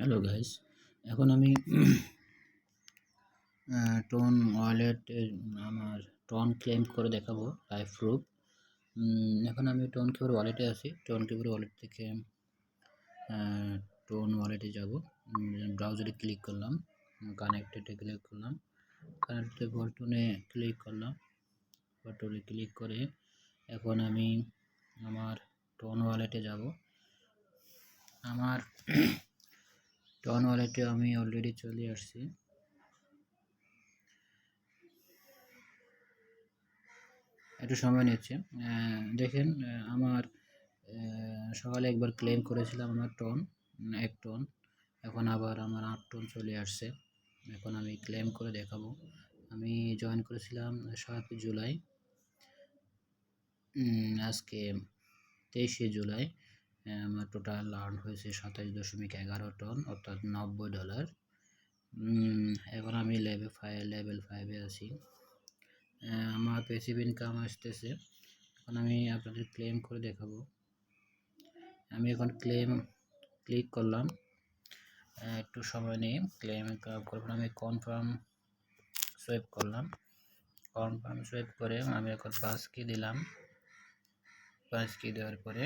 Hello guys, এখন আমি tone ওয়ালেটে আমার টোন ক্লেম করে দেখাবো লাইভ প্রুফ। এখন আমি টোন কিপার ওয়ালেটে আছি। টোন কিপার ওয়ালেট থেকে টোন ওয়ালেটে যাব। ব্রাউজারে ক্লিক করলাম, কানেক্টেডে ক্লিক করলাম, কানেক্টেড বটনে ক্লিক করলাম, বটনে ক্লিক করে এখন আমি আমার টোন ওয়ালেটে যাব। আমার টোন ওয়ালেটে আমি অলরেডি চলে আসছি। একটু সময় নিচ্ছে। দেখেন, আমার সকালে একবার ক্লেম করেছিলাম আমার টোন 1 টোন, এখন আবার আমার 8 টোন চলে আসছে। এখন আমি ক্লেম করে দেখাবো। আমি জয়েন করেছিলাম 7 জুলাই, আজকে 23শে জুলাই। আমার টোটাল আর্ন হয়েছে 27.11 টন, অর্থাৎ $90। এখন আমি লেভেল 5-এ আছি। আমার প্যাসিভ ইনকাম আসতেছে। এখন আমি আপনাদের ক্লেম করে দেখাবো। আমি এখন ক্লিক করলাম, একটু সময় নিয়ে ক্লেম করব। আমি কনফার্ম সোয়াইপ করলাম, কনফার্ম সোয়াইপ করে আমি এখন পাস কি দিলাম। পাস কি দেওয়ার পরে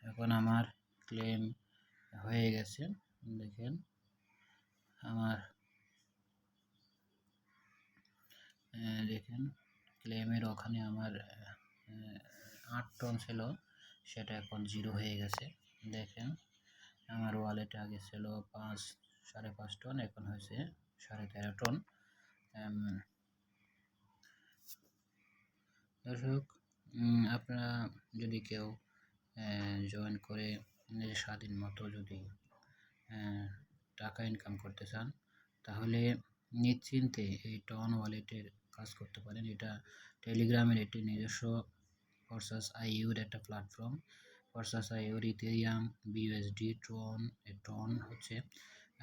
এখন আমার ক্লেম হয়ে গেছে। দেখেন, আমার দেখেন ক্লেমের ওখানে আমার 8 টন ছিল, সেটা এখন 0 হয়ে গেছে। দেখেন, আমার ওয়ালেটে আগে ছিল 5.5 টন, এখন হয়েছে 13.5 টন। দর্শক, আপনারা যদি কেউ জয়েন করে নিজের স্বাধীন মতো যদি টাকা ইনকাম করতে চান, তাহলে নিশ্চিন্তে এই টন ওয়ালেটের কাজ করতে পারেন। এটা টেলিগ্রামের একটি নিজস্ব ফরসাস আইইউর একটা প্ল্যাটফর্ম। ফরসাস আইইউর ইথেরিয়াম, বিইউএসডি, টন হচ্ছে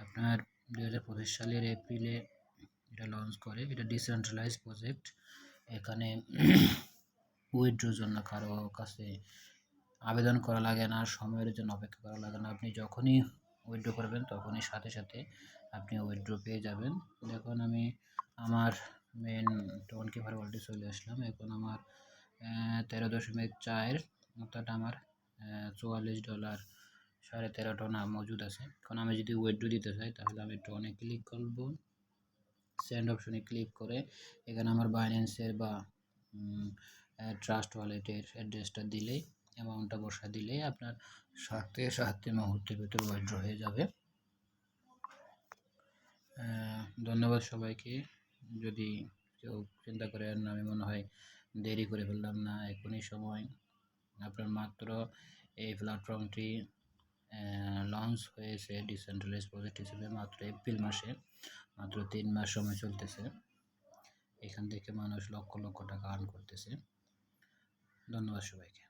আপনার 2025 সালের এপ্রিলে এটা লঞ্চ করে। এটা ডিসেন্ট্রালাইজড প্রজেক্ট। এখানে উইথড্রোর জন্য কারো কাছে আবেদন করা লাগে না, সময়ের জন্য অপেক্ষা করা লাগে না। আপনি যখনই উইথড্র করবেন তখনই সাথে সাথে আপনি উইথড্র পেয়ে যাবেন। দেখুন, আমি আমার মেন টোন কিপার ওয়ালেটে চলে আসলাম। এখন আমার 13.4, অর্থাৎ আমার $44 13.5 টন মজুদ আছে। এখন আমি যদি উইথড্র দিতে চাই তাহলে আমি টোনে ক্লিক করব, সেন্ড অপশনে ক্লিক করে এখানে আমার বাইন্যান্সের বা ট্রাস্ট ওয়ালেটের অ্যাড্রেসটা দিলেই, অ্যামাউন্টটা বসা দিলেই আপনার সাথে মুহূর্তের ভিতর উইথড্র হয়ে যাবে। ধন্যবাদ সবাইকে। যদি কেউ চিন্তা করেন আমি মনে হয় দেরি করে ফেললাম, না, এখনই সময়। আপনার মাত্র এই প্ল্যাটফর্মটি লঞ্চ হয়েছে ডিসেন্ট্রালাইজ প্রজেক্ট হিসেবে মাত্র এপ্রিল মাসে, মাত্র 3 মাস সময় চলতেছে। এখান থেকে মানুষ লক্ষ লক্ষ টাকা আর্ন করতেছে। ধন্যবাদ সবাইকে।